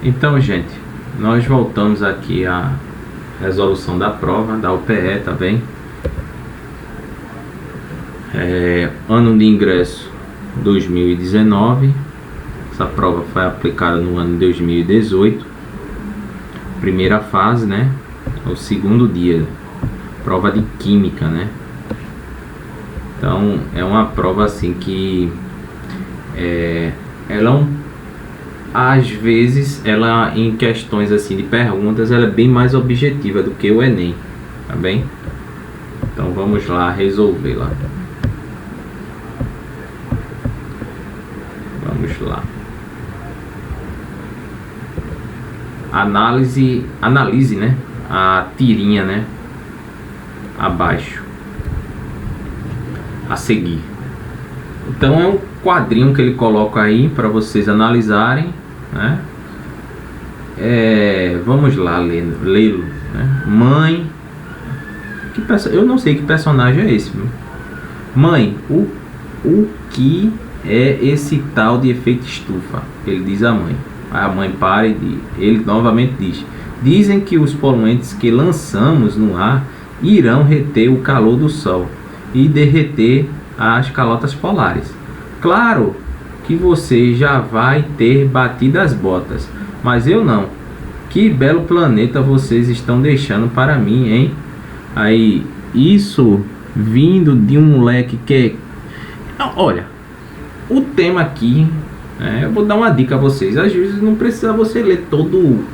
Então, gente, nós voltamos aqui à resolução da prova da UPE, tá bem? Ano de ingresso 2019. Essa prova foi aplicada no ano de 2018. Primeira fase, né? O segundo dia, prova de química, né? Então é uma prova assim que ela às vezes ela, em questões assim de perguntas, ela é bem mais objetiva do que o Enem, tá bem? Então vamos lá resolver lá. Vamos lá. Analise, né? A tirinha, né? Abaixo. A seguir. Então é um quadrinho que ele coloca aí para vocês analisarem, né? Vamos lá lê-lo, né? Mãe, eu não sei que personagem é esse, viu? Mãe, o que é esse tal de efeito estufa? Ele diz a mãe. A mãe para e ele novamente diz: dizem que os poluentes que lançamos no ar irão reter o calor do sol e derreter as calotas polares. Claro que você já vai ter batido as botas, mas eu não. Que belo planeta vocês estão deixando para mim, hein? Aí, isso vindo de um moleque que... Olha, o tema aqui, eu vou dar uma dica a vocês. Às vezes não precisa você ler todo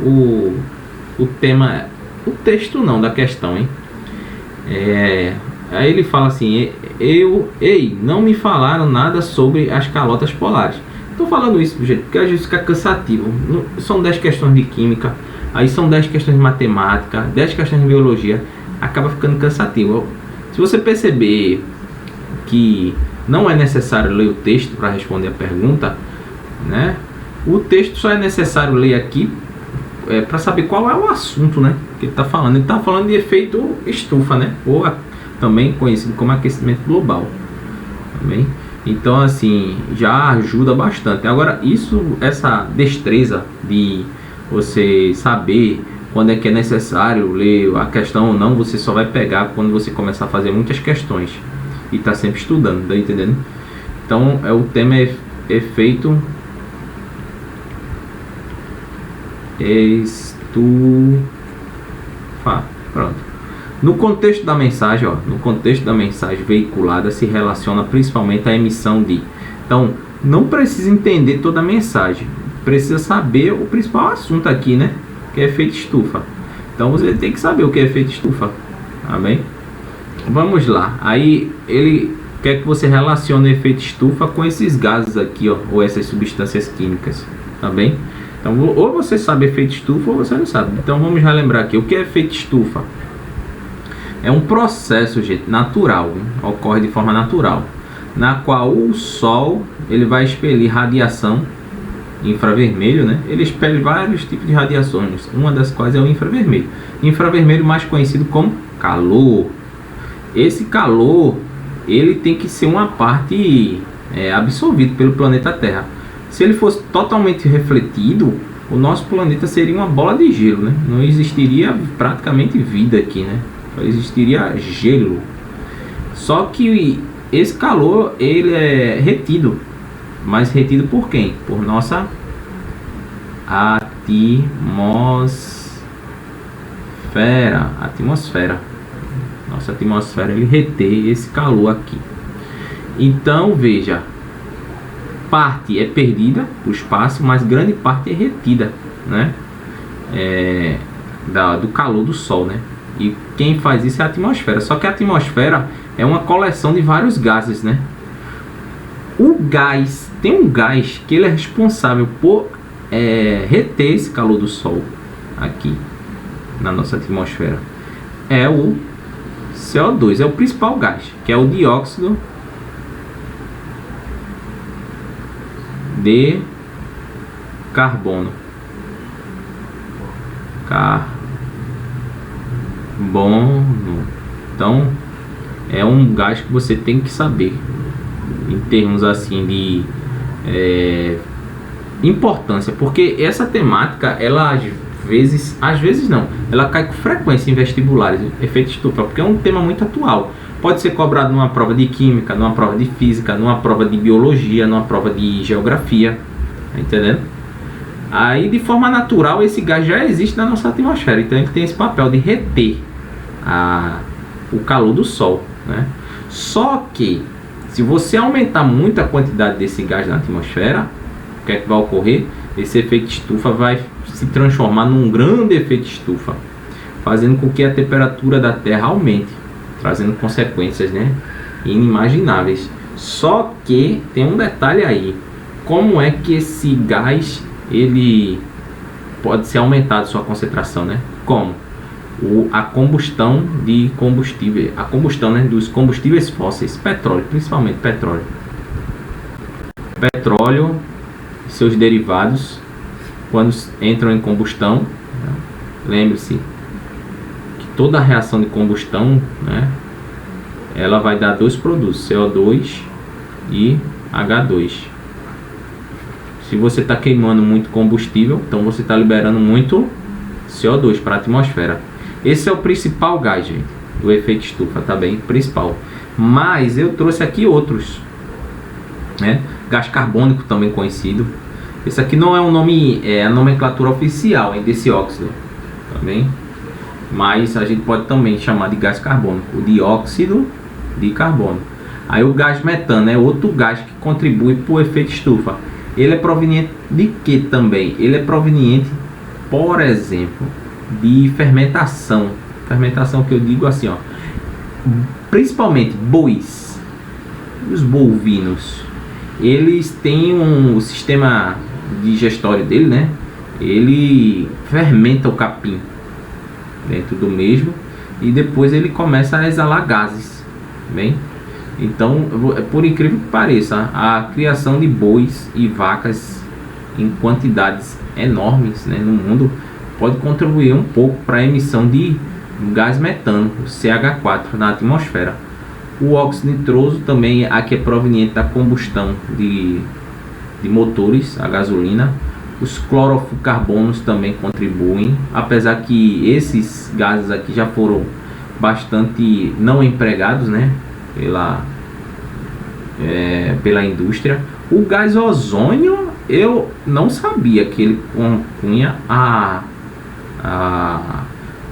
o tema, o texto não da questão, hein? Aí ele fala assim: não me falaram nada sobre as calotas polares. Estou falando isso, gente, porque às vezes fica cansativo. São 10 questões de química, aí são 10 questões de matemática, 10 questões de biologia, acaba ficando cansativo. Se você perceber que não é necessário ler o texto para responder a pergunta, né? O texto só é necessário ler aqui para saber qual é o assunto, né, que ele está falando. Ele está falando de efeito estufa, né? Ou também conhecido como aquecimento global, também. Então assim, já ajuda bastante. Agora essa destreza de você saber quando é que é necessário ler a questão ou não, você só vai pegar quando você começar a fazer muitas questões e tá sempre estudando, tá entendendo? Então o tema é efeito estufa. Pronto. No contexto da mensagem, veiculada se relaciona principalmente à emissão de. Então, não precisa entender toda a mensagem, precisa saber o principal assunto aqui, né? Que é efeito estufa. Então, você tem que saber o que é efeito estufa, tá bem? Vamos lá. Aí, ele quer que você relacione o efeito estufa com esses gases aqui, ó, ou essas substâncias químicas, tá bem? Então, ou você sabe efeito estufa ou você não sabe. Então, vamos relembrar aqui. O que é efeito estufa? É um processo, gente, natural, né? Ocorre de forma natural, na qual o Sol ele vai expelir radiação infravermelho, né? Ele expele vários tipos de radiações, uma das quais é o infravermelho. Infravermelho mais conhecido como calor. Esse calor ele tem que ser uma parte absorvido pelo planeta Terra. Se ele fosse totalmente refletido, o nosso planeta seria uma bola de gelo, né? Não existiria praticamente vida aqui, né? Existiria gelo. Só que esse calor ele é retido, mas retido por quem? Por nossa atmosfera. Nossa atmosfera ele retém esse calor aqui. Então veja, parte é perdida para o espaço, mas grande parte é retida, né? Do calor do Sol, né? E quem faz isso é a atmosfera. Só que a atmosfera é uma coleção de vários gases, né? Tem um gás que ele é responsável por reter esse calor do Sol aqui na nossa atmosfera. É o CO2, é o principal gás, que é o dióxido de carbono. Então é um gás que você tem que saber em termos assim de importância, porque essa temática, ela às vezes não, ela cai com frequência em vestibulares, efeito estufa, porque é um tema muito atual. Pode ser cobrado numa prova de química, numa prova de física, numa prova de biologia, numa prova de geografia, tá entendendo? Aí, de forma natural, esse gás já existe na nossa atmosfera, então ele tem esse papel de reter o calor do Sol, né? Só que, se você aumentar muito a quantidade desse gás na atmosfera, o que é que vai ocorrer? Esse efeito estufa vai se transformar num grande efeito estufa, fazendo com que a temperatura da Terra aumente, trazendo consequências, né, inimagináveis. Só que tem um detalhe aí: como é que esse gás ele pode ser aumentado sua concentração, né? Como? A combustão de combustível, a combustão, né, dos combustíveis fósseis, petróleo, principalmente petróleo e seus derivados, quando entram em combustão, né? Lembre-se que toda reação de combustão, né, ela vai dar dois produtos, CO2 e H2. Se você está queimando muito combustível, então você está liberando muito CO2 para a atmosfera. Esse é o principal gás, gente, do efeito estufa, tá bem? Principal. Mas eu trouxe aqui outros, né? Gás carbônico, também conhecido. Esse aqui não é um nome, é a nomenclatura oficial desse óxido, tá bem? Mas a gente pode também chamar de gás carbônico, o dióxido de carbono. Aí o gás metano é outro gás que contribui para o efeito estufa. Ele é proveniente de que também? Ele é proveniente, por exemplo, de fermentação. Fermentação que eu digo assim, ó, principalmente bois, os bovinos, eles têm um sistema digestório dele, né? Ele fermenta o capim dentro do mesmo e depois ele começa a exalar gases, bem? Então, por incrível que pareça, a criação de bois e vacas em quantidades enormes, né, no mundo pode contribuir um pouco para a emissão de gás metano, o CH4, na atmosfera. O óxido nitroso também aqui é proveniente da combustão de motores a gasolina. Os clorofluorcarbonos também contribuem, apesar que esses gases aqui já foram bastante não empregados, né, pela indústria. O gás ozônio, eu não sabia que ele compunha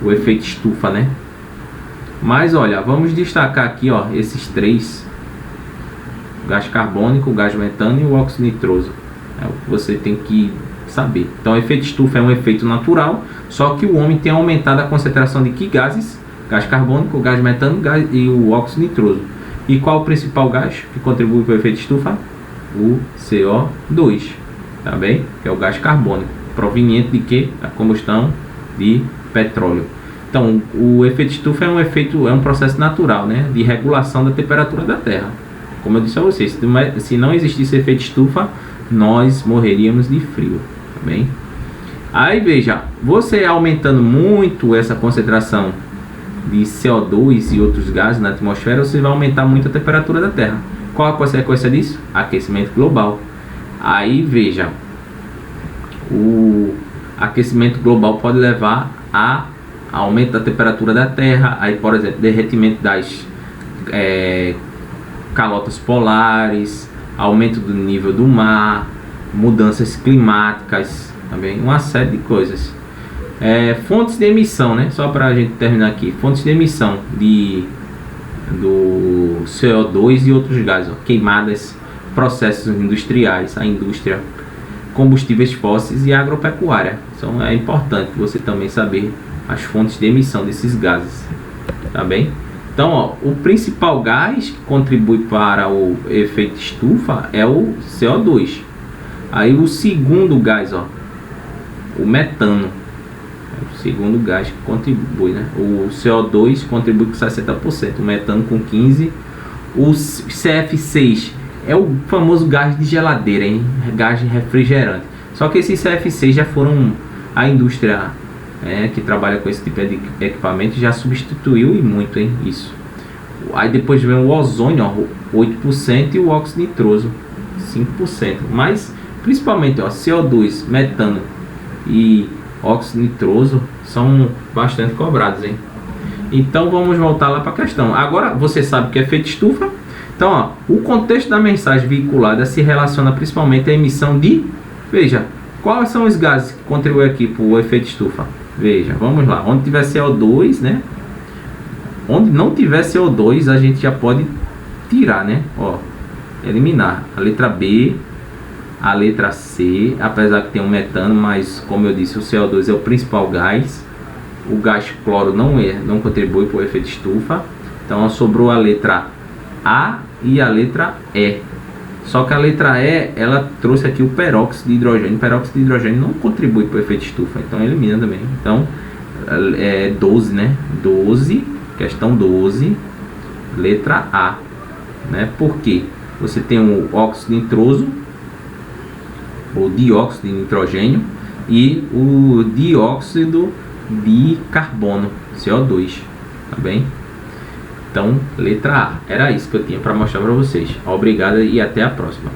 o efeito estufa, né? Mas olha, vamos destacar aqui, ó, esses três: o gás carbônico, o gás metano e o óxido nitroso. É o que você tem que saber. Então, o efeito estufa é um efeito natural, só que o homem tem aumentado a concentração de que gases? Gás carbônico, o gás metano e o óxido nitroso. E qual o principal gás que contribui para o efeito estufa? O CO2, tá bem? Que é o gás carbônico, proveniente de que? Da combustão de petróleo. Então, o efeito estufa é um processo natural, né, de regulação da temperatura da Terra. Como eu disse a vocês, se não existisse efeito estufa, nós morreríamos de frio, tá bem? Aí veja, você aumentando muito essa concentração de CO2 e outros gases na atmosfera, você vai aumentar muito a temperatura da Terra. Qual a consequência disso? Aquecimento global. Aí veja, o aquecimento global pode levar a aumento da temperatura da Terra. Aí, por exemplo, derretimento das calotas polares, aumento do nível do mar, mudanças climáticas, também uma série de coisas. Fontes de emissão, né? Só para a gente terminar aqui, fontes de emissão do CO2 e outros gases, ó, queimadas, processos industriais, a indústria, combustíveis fósseis e agropecuária. Então é importante você também saber as fontes de emissão desses gases, tá bem? Então, ó, o principal gás que contribui para o efeito estufa é o CO2. Aí o segundo gás, ó, o metano, é o segundo gás que contribui, né? O CO2 contribui com 60%, o metano com 15%, o CF6 é o famoso gás de geladeira, hein? Gás de refrigerante. Só que esses CF6 já foram, a indústria que trabalha com esse tipo de equipamento já substituiu e muito, hein? Isso. Aí depois vem o ozônio, ó, 8%, e o óxido nitroso, 5%. Mas principalmente ó, CO2, metano e óxido nitroso são bastante cobrados, hein? Então vamos voltar lá para a questão. Agora você sabe o que é efeito estufa. Então ó, o contexto da mensagem veiculada se relaciona principalmente à emissão de... Veja, quais são os gases que contribuem aqui para o efeito estufa? Veja, vamos lá. Onde tiver CO2, né? Onde não tiver CO2, a gente já pode tirar, né? Ó, eliminar. A letra B, a letra C, apesar que tem um metano, mas como eu disse, o CO2 é o principal gás. O gás cloro não contribui para o efeito estufa. Então sobrou a letra A e a letra E. Só que a letra E, ela trouxe aqui o peróxido de hidrogênio. O peróxido de hidrogênio não contribui para o efeito estufa, então elimina também. Então é 12, né? 12, questão 12, letra A, né? Porque você tem o óxido nitroso, ou dióxido de nitrogênio, e o dióxido de carbono, CO2, tá bem? Então, letra A. Era isso que eu tinha para mostrar para vocês. Obrigado e até a próxima.